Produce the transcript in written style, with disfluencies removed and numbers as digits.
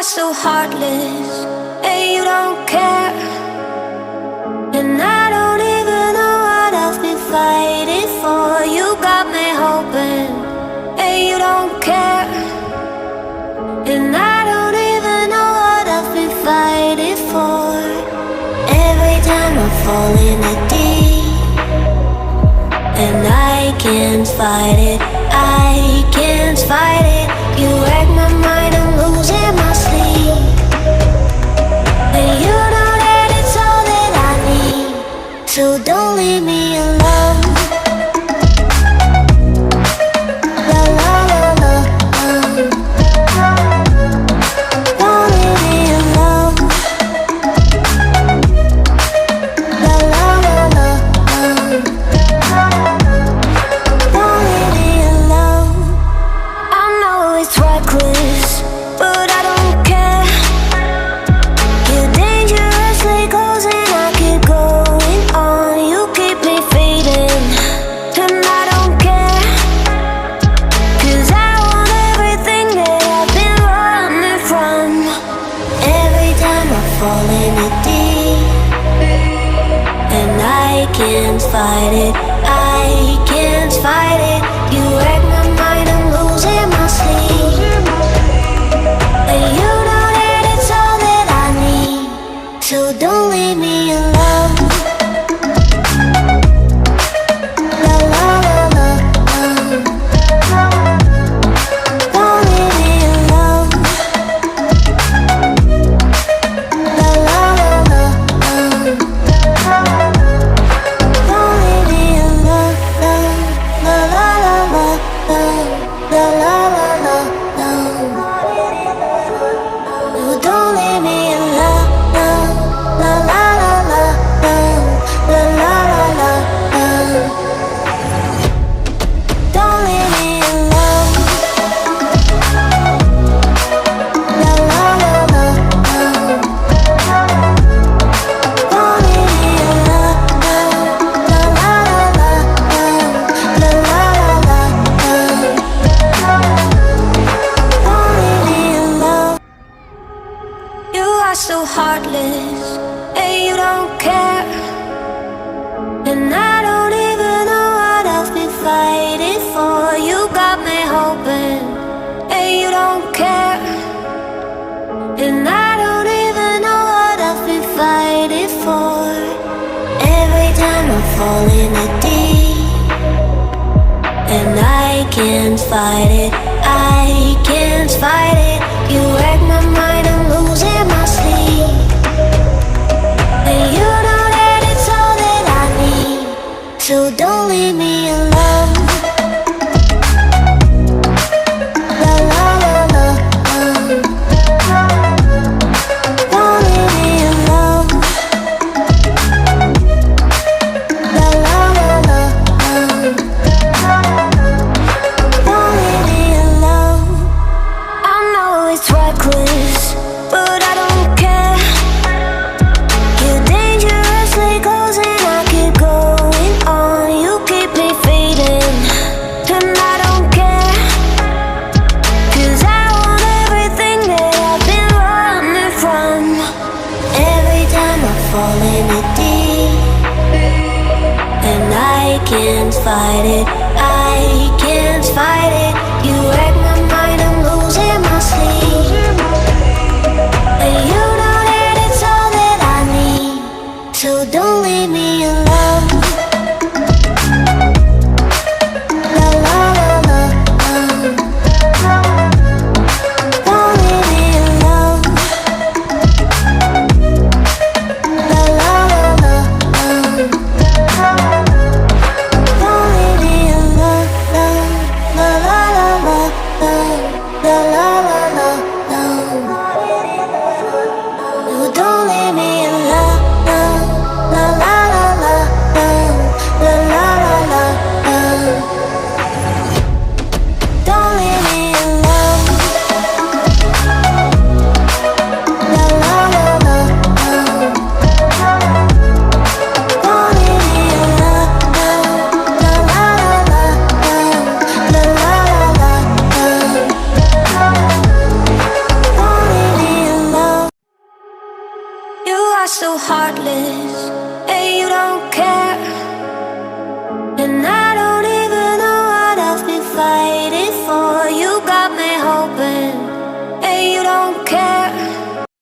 are so heartless, and you don't care. And I don't even know what I've been fighting for. You got me hoping, and you don't care. And I don't even know what I've been fighting for. Every time I fall in the deep, and I can't fight it, I can't fight it. You wreck my mind, I'm losing my sleep. And you know that it's all that I need, so don't leave me alone. La la la la, don't leave me alone. La la la la, don't leave me alone. I know it's reckless, but I don't care. You're dangerously close and I keep going on. You keep me fading, and I don't care. 'Cause I want everything that I've been running from. Every time I fall in the deep, and I can't fight it, I can't fight it. You wreck my mind, I'm losing my sleep. And you know that it's all that I need, so don't leave me alone. La la la la, don't leave me alone. La la la la, don't leave me alone. La la la la, la la la la, oh, don't leave me alone. La la la la, la la la la, don't leave me alone. La la la la, don't leave me alone. La la la la, la la la la, don't leave me alone. You are so heartless, and you don't care. And I don't even know what I've been fighting for. You got me hoping, and you don't care. And I don't even know what I've been fighting for. Every time I fall in the deep, and I can't fight it, I can't fight it. You wreck my mind, I'm losing my sleep. And you know that it's all that I need, so don't leave me alone. La la la la, don't leave me alone. La la la la, don't leave me alone. so heartless.